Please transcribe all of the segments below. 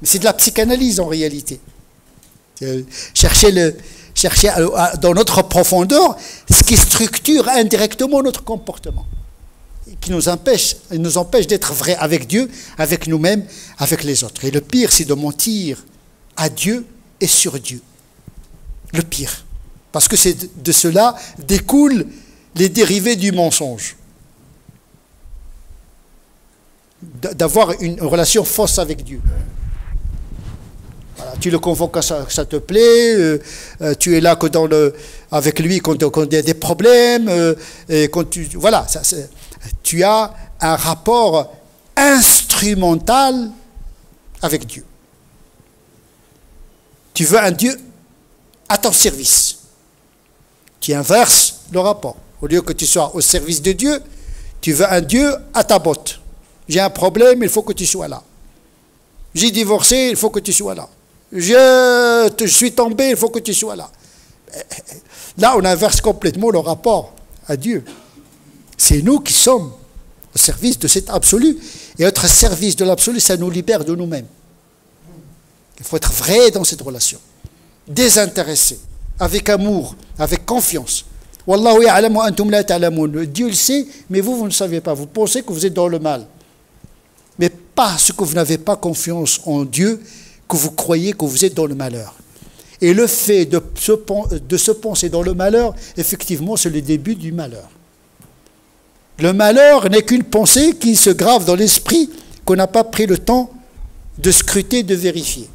Mais c'est de la psychanalyse en réalité. Chercher dans notre profondeur ce qui structure indirectement notre comportement, qui nous empêche d'être vrais avec Dieu, avec nous-mêmes, avec les autres. Et le pire, c'est de mentir à Dieu et sur Dieu. Le pire. Parce que c'est de cela découlent les dérivés du mensonge. D'avoir une relation fausse avec Dieu. Voilà, tu le convoques quand ça te plaît, tu es là que avec lui quand il y a des problèmes, et quand tu as un rapport instrumental avec Dieu. Tu veux un Dieu à ton service. Tu inverses le rapport. Au lieu que tu sois au service de Dieu, tu veux un Dieu à ta botte. J'ai un problème, il faut que tu sois là. J'ai divorcé, il faut que tu sois là. Je suis tombé, il faut que tu sois là. Là, on inverse complètement le rapport à Dieu. C'est nous qui sommes au service de cet absolu. Et être service de l'absolu, ça nous libère de nous-mêmes. Il faut être vrai dans cette relation. Désintéressé, avec amour, avec confiance. Wallahu ya'lamu wa antum la ta'lamun. Dieu le sait, mais vous ne savez pas. Vous pensez que vous êtes dans le mal. Mais parce que vous n'avez pas confiance en Dieu, que vous croyez que vous êtes dans le malheur. Et le fait de se penser dans le malheur, effectivement, c'est le début du malheur. Le malheur n'est qu'une pensée qui se grave dans l'esprit, qu'on n'a pas pris le temps de scruter, de vérifier.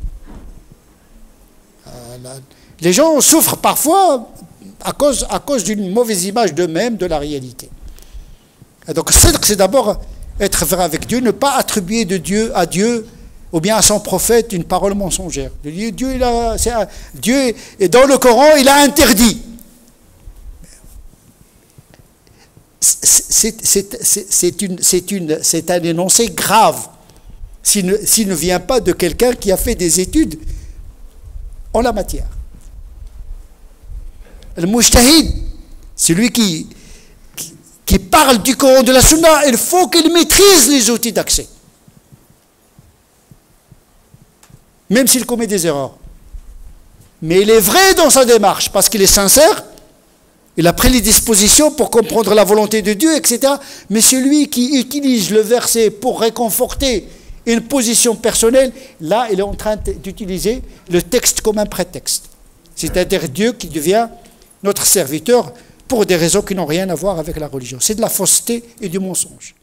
Les gens souffrent parfois à cause d'une mauvaise image d'eux-mêmes, de la réalité. Et donc, c'est d'abord être vrai avec Dieu, ne pas attribuer de Dieu à Dieu ou bien à son prophète une parole mensongère. Dieu et dans le Coran, il a interdit. C'est un énoncé grave s'il ne vient pas de quelqu'un qui a fait des études en la matière. Le mujtahid, celui qui parle du Coran, de la Sunna, il faut qu'il maîtrise les outils d'accès. Même s'il commet des erreurs. Mais il est vrai dans sa démarche, parce qu'il est sincère, il a pris les dispositions pour comprendre la volonté de Dieu, etc. Mais celui qui utilise le verset pour réconforter une position personnelle, là, il est en train d'utiliser le texte comme un prétexte. C'est-à-dire Dieu qui devient notre serviteur pour des raisons qui n'ont rien à voir avec la religion. C'est de la fausseté et du mensonge.